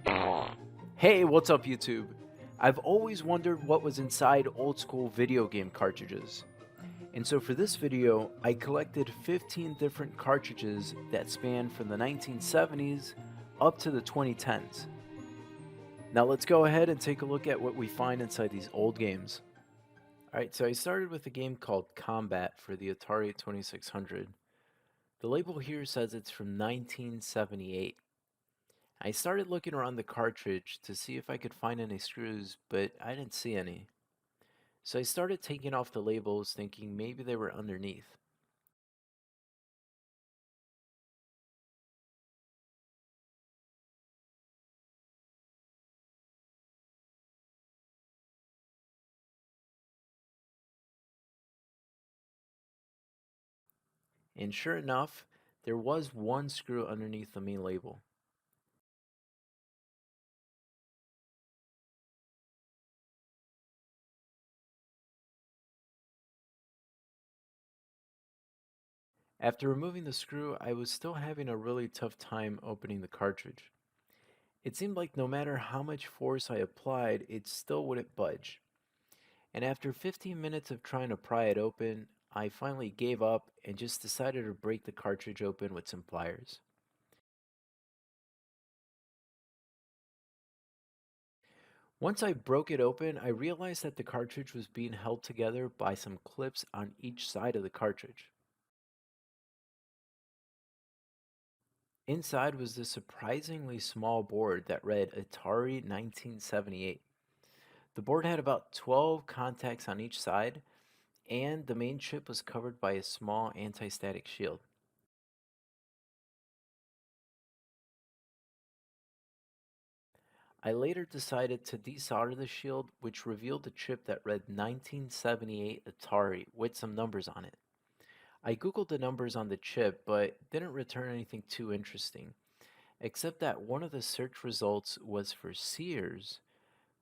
Hey, what's up YouTube? I've always wondered what was inside old school video game cartridges. And so for this video, I collected 15 different cartridges that span from the 1970s up to the 2010s. Now let's go ahead and take a look at what we find inside these old games. Alright, so I started with a game called Combat for the Atari 2600. The label here says it's from 1978. I started looking around the cartridge to see if I could find any screws, but I didn't see any. So I started taking off the labels thinking maybe they were underneath. And sure enough, there was one screw underneath the main label. After removing the screw, I was still having a really tough time opening the cartridge. It seemed like no matter how much force I applied, it still wouldn't budge. And after 15 minutes of trying to pry it open, I finally gave up and just decided to break the cartridge open with some pliers. Once I broke it open, I realized that the cartridge was being held together by some clips on each side of the cartridge. Inside was this surprisingly small board that read Atari 1978. The board had about 12 contacts on each side, and the main chip was covered by a small anti-static shield. I later decided to desolder the shield, which revealed a chip that read 1978 Atari with some numbers on it. I googled the numbers on the chip, but didn't return anything too interesting, except that one of the search results was for Sears,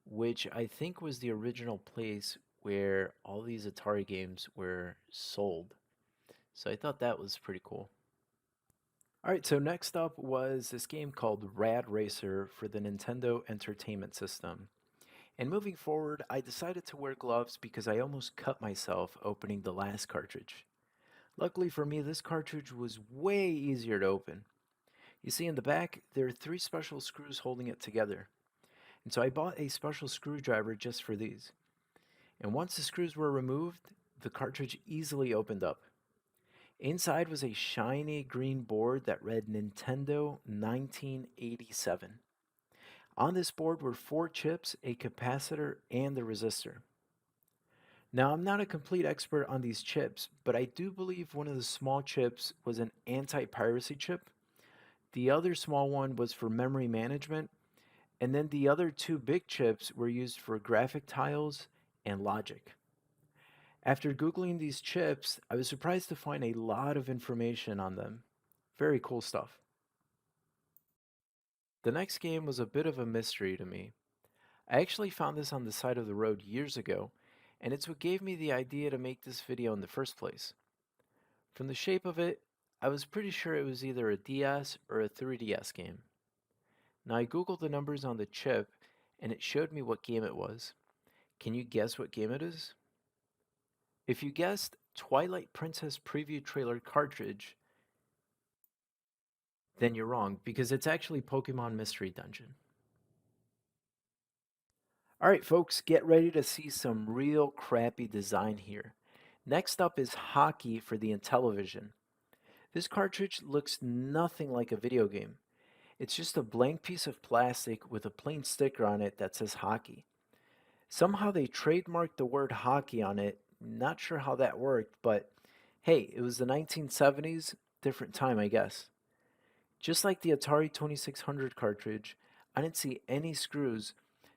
which I think was the original place where all these Atari games were sold. So I thought that was pretty cool. Alright, so next up was this game called Rad Racer for the Nintendo Entertainment System. And moving forward, I decided to wear gloves because I almost cut myself opening the last cartridge. Luckily for me, this cartridge was way easier to open. You see in the back, there are three special screws holding it together. And so I bought a special screwdriver just for these. And once the screws were removed, the cartridge easily opened up. Inside was a shiny green board that read Nintendo 1987. On this board were four chips, a capacitor, and the resistor. Now, I'm not a complete expert on these chips, but I do believe one of the small chips was an anti piracy chip. The other small one was for memory management, and then the other two big chips were used for graphic tiles and logic. After Googling these chips, I was surprised to find a lot of information on them. Very cool stuff. The next game was a bit of a mystery to me. I actually found this on the side of the road years ago, and it's what gave me the idea to make this video in the first place. From the shape of it, I was pretty sure it was either a DS or a 3DS game. Now I googled the numbers on the chip, and it showed me what game it was. Can you guess what game it is? If you guessed Twilight Princess Preview Trailer Cartridge, then you're wrong, because it's actually Pokemon Mystery Dungeon. Alright folks, get ready to see some real crappy design here. Next up is Hockey for the Intellivision. This cartridge looks nothing like a video game. It's just a blank piece of plastic with a plain sticker on it that says hockey. Somehow they trademarked the word hockey on it. Not sure how that worked, but hey, it was the 1970s, different time, I guess. Just like the Atari 2600 cartridge, I didn't see any screws,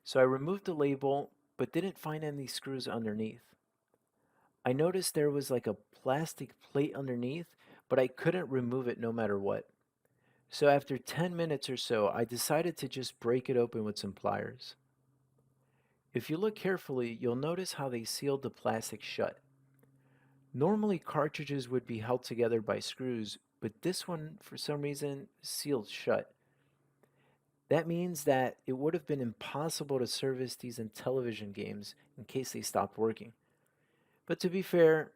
so I removed the label but didn't find any screws underneath. I noticed there was like a plastic plate underneath, but I couldn't remove it no matter what. So after 10 minutes or so, I decided to just break it open with some pliers. If you look carefully, you'll notice how they sealed the plastic shut. Normally cartridges would be held together by screws, but this one, for some reason, sealed shut. That means that it would have been impossible to service these Intellivision games in case they stopped working. But to be fair,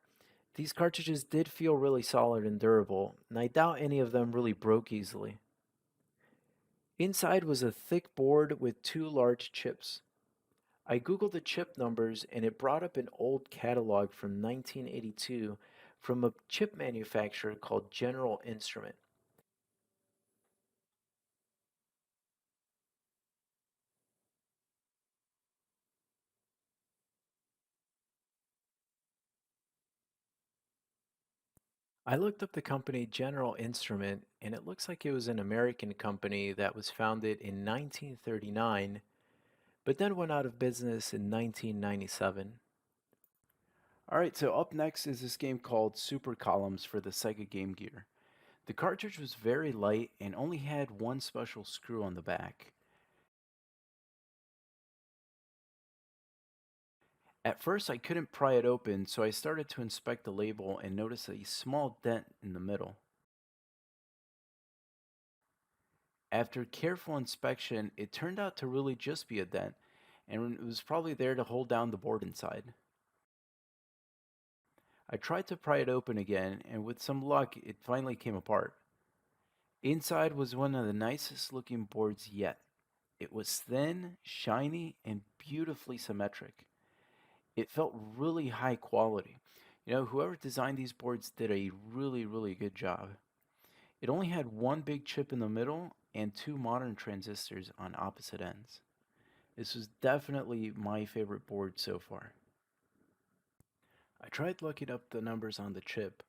these cartridges did feel really solid and durable, and I doubt any of them really broke easily. Inside was a thick board with two large chips. I googled the chip numbers and it brought up an old catalog from 1982 from a chip manufacturer called General Instrument. I looked up the company General Instrument and it looks like it was an American company that was founded in 1939 but then went out of business in 1997. All right, so up next is this game called Super Columns for the Sega Game Gear. The cartridge was very light and only had one special screw on the back. At first, I couldn't pry it open, so I started to inspect the label and noticed a small dent in the middle. After careful inspection, it turned out to really just be a dent, and it was probably there to hold down the board inside. I tried to pry it open again, and with some luck, it finally came apart. Inside was one of the nicest looking boards yet. It was thin, shiny, and beautifully symmetric. It felt really high quality. Whoever designed these boards did a really, really good job. It only had one big chip in the middle and two modern transistors on opposite ends. This was definitely my favorite board so far. I tried looking up the numbers on the chip,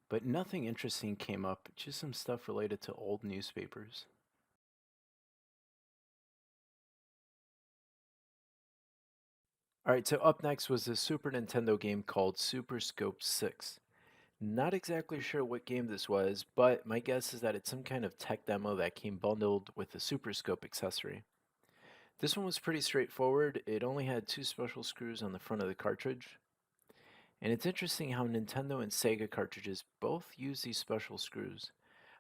but nothing interesting came up, just some stuff related to old newspapers. Alright, so up next was a Super Nintendo game called Super Scope 6. Not exactly sure what game this was, but my guess is that it's some kind of tech demo that came bundled with the Super Scope accessory. This one was pretty straightforward. It only had two special screws on the front of the cartridge. And it's interesting how Nintendo and Sega cartridges both use these special screws.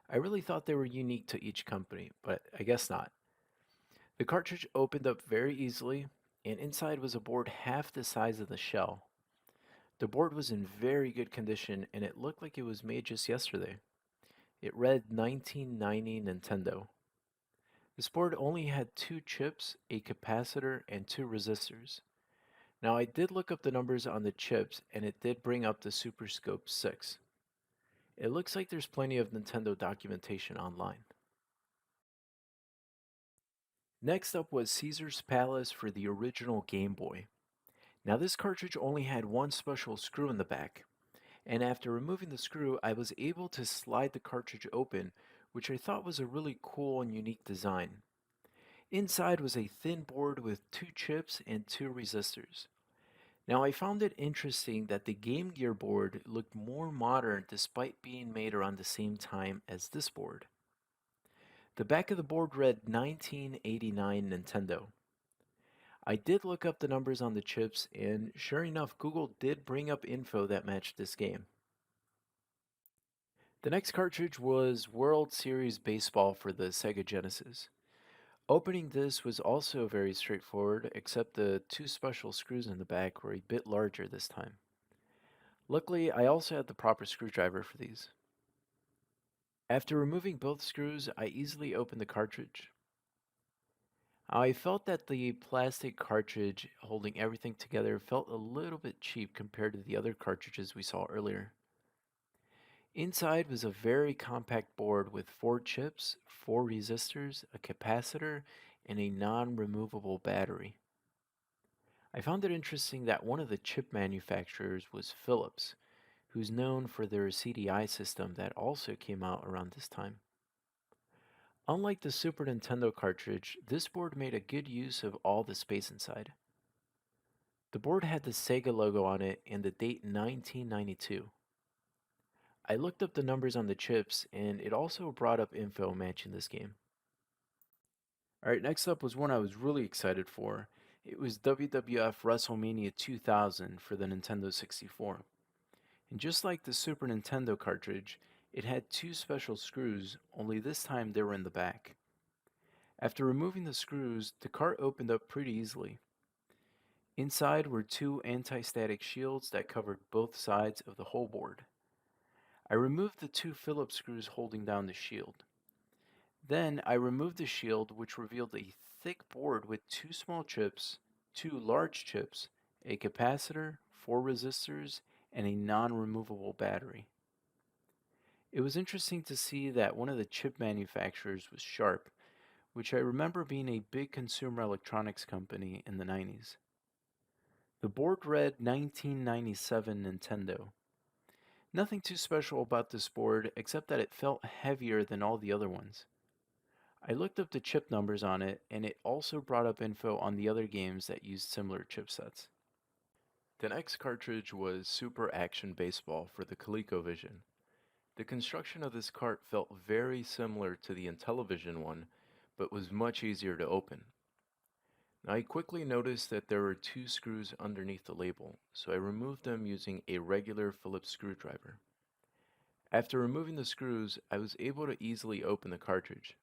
I really thought they were unique to each company, but I guess not. The cartridge opened up very easily, and inside was a board half the size of the shell. The board was in very good condition and it looked like it was made just yesterday. It read 1990 Nintendo. This board only had two chips, a capacitor, and two resistors. Now I did look up the numbers on the chips and it did bring up the Super Scope 6. It looks like there's plenty of Nintendo documentation online. Next up was Caesar's Palace for the original Game Boy. Now this cartridge only had one special screw in the back, and after removing the screw, I was able to slide the cartridge open, which I thought was a really cool and unique design. Inside was a thin board with two chips and two resistors. Now, I found it interesting that the Game Gear board looked more modern despite being made around the same time as this board. The back of the board read 1989 Nintendo. I did look up the numbers on the chips, and sure enough, Google did bring up info that matched this game. The next cartridge was World Series Baseball for the Sega Genesis. Opening this was also very straightforward, except the two special screws in the back were a bit larger this time. Luckily, I also had the proper screwdriver for these. After removing both screws, I easily opened the cartridge. I felt that the plastic cartridge holding everything together felt a little bit cheap compared to the other cartridges we saw earlier. Inside was a very compact board with four chips, four resistors, a capacitor, and a non removable battery. I found it interesting that one of the chip manufacturers was Philips, who's known for their CDI system that also came out around this time. Unlike the Super Nintendo cartridge, this board made a good use of all the space inside. The board had the Sega logo on it and the date 1992. I looked up the numbers on the chips and it also brought up info matching this game. Alright, next up was one I was really excited for. It was WWF WrestleMania 2000 for the Nintendo 64. And just like the Super Nintendo cartridge, it had two special screws, only this time they were in the back. After removing the screws, the cart opened up pretty easily. Inside were two anti-static shields that covered both sides of the whole board. I removed the two Phillips screws holding down the shield. Then I removed the shield, which revealed a thick board with two small chips, two large chips, a capacitor, four resistors, and a non-removable battery. It was interesting to see that one of the chip manufacturers was Sharp, which I remember being a big consumer electronics company in the 90s. The board read 1997 Nintendo. Nothing too special about this board except that it felt heavier than all the other ones. I looked up the chip numbers on it, and it also brought up info on the other games that used similar chipsets. The next cartridge was Super Action Baseball for the ColecoVision. The construction of this cart felt very similar to the Intellivision one, but was much easier to open. Now, I quickly noticed that there were two screws underneath the label, so I removed them using a regular Phillips screwdriver. After removing the screws, I was able to easily open the cartridge.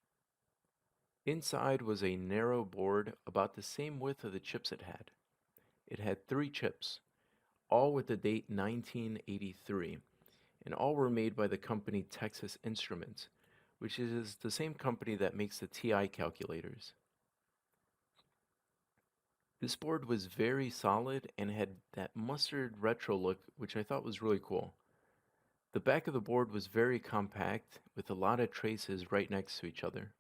Inside was a narrow board about the same width of the chips it had. It had three chips, all with the date 1983, and all were made by the company Texas Instruments, which is the same company that makes the TI calculators. This board was very solid and had that mustard retro look, which I thought was really cool. The back of the board was very compact, with a lot of traces right next to each other.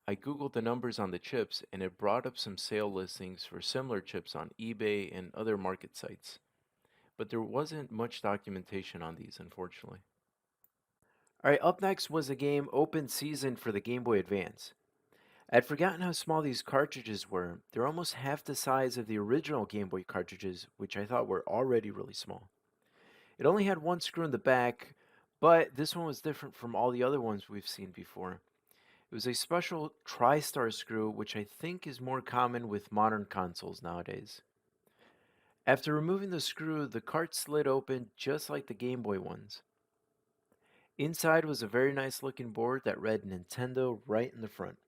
I googled the numbers on the chips and it brought up some sale listings for similar chips on eBay and other market sites, but there wasn't much documentation on these, unfortunately. Alright, up next was a game Open Season for the Game Boy Advance. I'd forgotten how small these cartridges were. They're almost half the size of the original Game Boy cartridges, which I thought were already really small. It only had one screw in the back, but this one was different from all the other ones we've seen before. It was a special TriStar screw, which I think is more common with modern consoles nowadays. After removing the screw, the cart slid open just like the Game Boy ones. Inside was a very nice looking board that read Nintendo right in the front.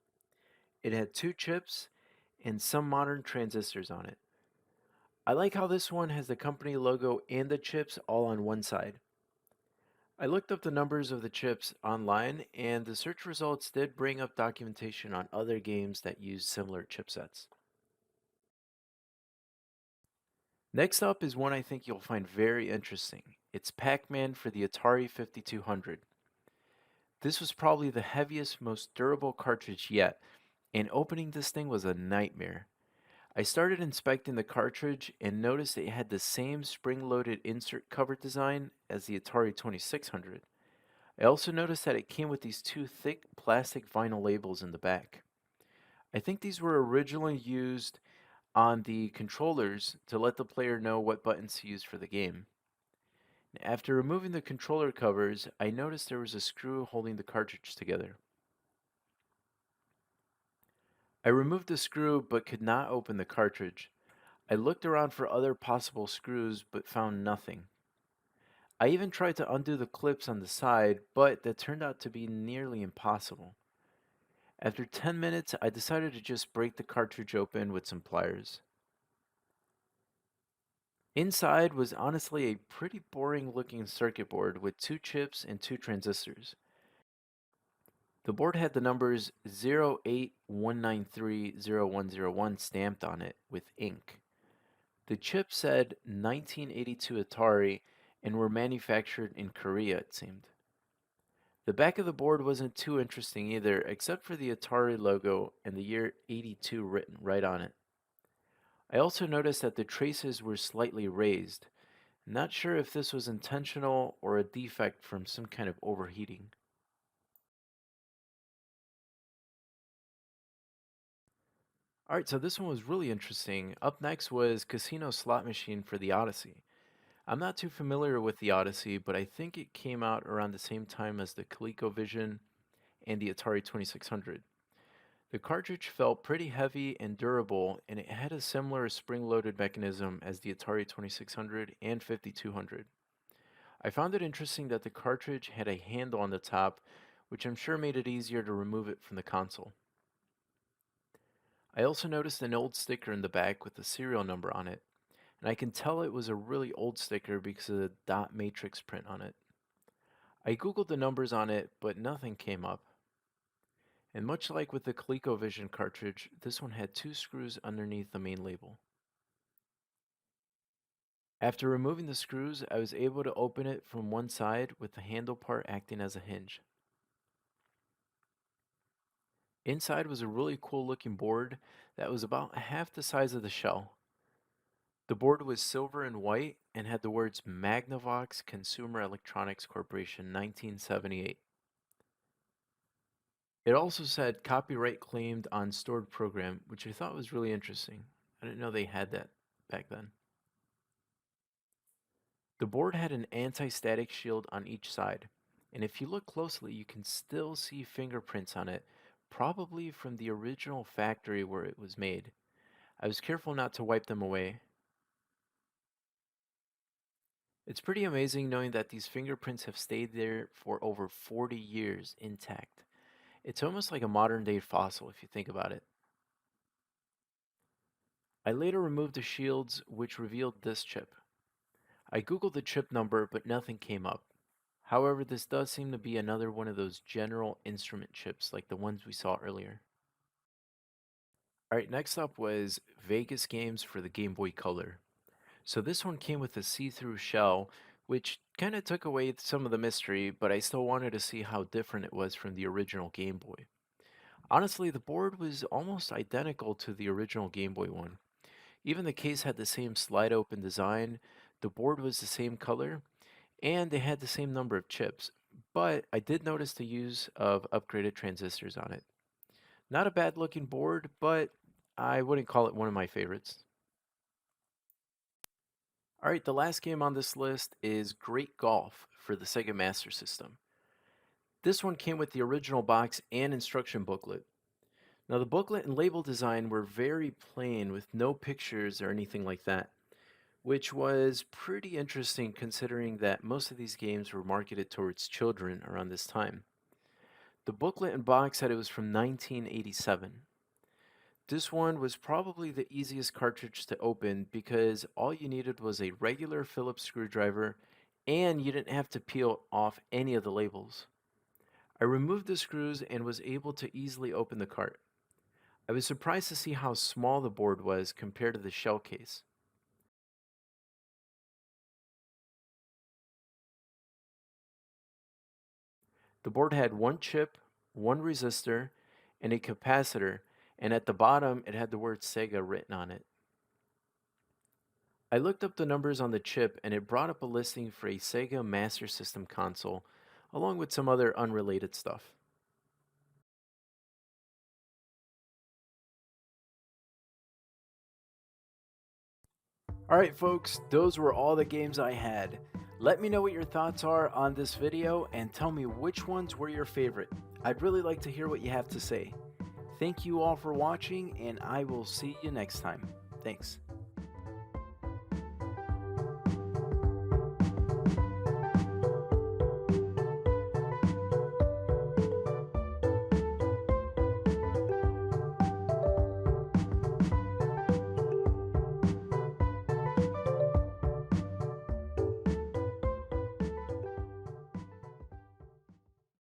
It had two chips and some modern transistors on it. I like how this one has the company logo and the chips all on one side. I looked up the numbers of the chips online, and the search results did bring up documentation on other games that use similar chipsets. Next up is one I think you'll find very interesting. It's Pac Man for the Atari 5200. This was probably the heaviest, most durable cartridge yet, and opening this thing was a nightmare. I started inspecting the cartridge and noticed it had the same spring loaded insert cover design as the Atari 2600. I also noticed that it came with these two thick plastic vinyl labels in the back. I think these were originally used on the controllers to let the player know what buttons to use for the game. After removing the controller covers, I noticed there was a screw holding the cartridge together. I removed the screw but could not open the cartridge. I looked around for other possible screws but found nothing. I even tried to undo the clips on the side, but that turned out to be nearly impossible. After 10 minutes, I decided to just break the cartridge open with some pliers. Inside was honestly a pretty boring looking circuit board with two chips and two transistors. The board had the numbers 081930101 stamped on it with ink. The chip said 1982 Atari and were manufactured in Korea, it seemed. The back of the board wasn't too interesting either, except for the Atari logo and the year 82 written right on it. I also noticed that the traces were slightly raised. Not sure if this was intentional or a defect from some kind of overheating. Alright, so this one was really interesting. Up next was Casino Slot Machine for the Odyssey. I'm not too familiar with the Odyssey, but I think it came out around the same time as the ColecoVision and the Atari 2600. The cartridge felt pretty heavy and durable, and it had a similar spring-loaded mechanism as the Atari 2600 and 5200. I found it interesting that the cartridge had a handle on the top, which I'm sure made it easier to remove it from the console. I also noticed an old sticker in the back with the serial number on it, and I can tell it was a really old sticker because of the dot matrix print on it. I googled the numbers on it, but nothing came up. And much like with the ColecoVision cartridge, this one had two screws underneath the main label. After removing the screws, I was able to open it from one side with the handle part acting as a hinge. Inside was a really cool looking board that was about half the size of the shell. The board was silver and white and had the words Magnavox Consumer Electronics Corporation 1978. It also said copyright claimed on stored program, which I thought was really interesting. I didn't know they had that back then. The board had an anti-static shield on each side, and if you look closely, you can still see fingerprints on it, probably from the original factory where it was made. I was careful not to wipe them away. It's pretty amazing knowing that these fingerprints have stayed there for over 40 years intact. It's almost like a modern day fossil if you think about it. I later removed the shields, which revealed this chip. I googled the chip number, but nothing came up. However, this does seem to be another one of those general instrument chips like the ones we saw earlier. Alright, next up was Vegas games for the Game Boy Color. So this one came with a see-through shell, which kind of took away some of the mystery, but I still wanted to see how different it was from the original Game Boy. Honestly, the board was almost identical to the original Game Boy one. Even the case had the same slide open design, the board was the same color, and they had the same number of chips. But I did notice the use of upgraded transistors on it. Not a bad looking board, but I wouldn't call it one of my favorites. Alright, the last game on this list is Great Golf for the Sega Master System. This one came with the original box and instruction booklet. Now, the booklet and label design were very plain with no pictures or anything like that, which was pretty interesting considering that most of these games were marketed towards children around this time. The booklet and box said it was from 1987. This one was probably the easiest cartridge to open because all you needed was a regular Phillips screwdriver and you didn't have to peel off any of the labels. I removed the screws and was able to easily open the cart. I was surprised to see how small the board was compared to the shell case. The board had one chip, one resistor, and a capacitor, and at the bottom it had the word Sega written on it. I looked up the numbers on the chip and it brought up a listing for a Sega Master System console, along with some other unrelated stuff. Alright folks, those were all the games I had. Let me know what your thoughts are on this video and tell me which ones were your favorite. I'd really like to hear what you have to say. Thank you all for watching and I will see you next time. Thanks.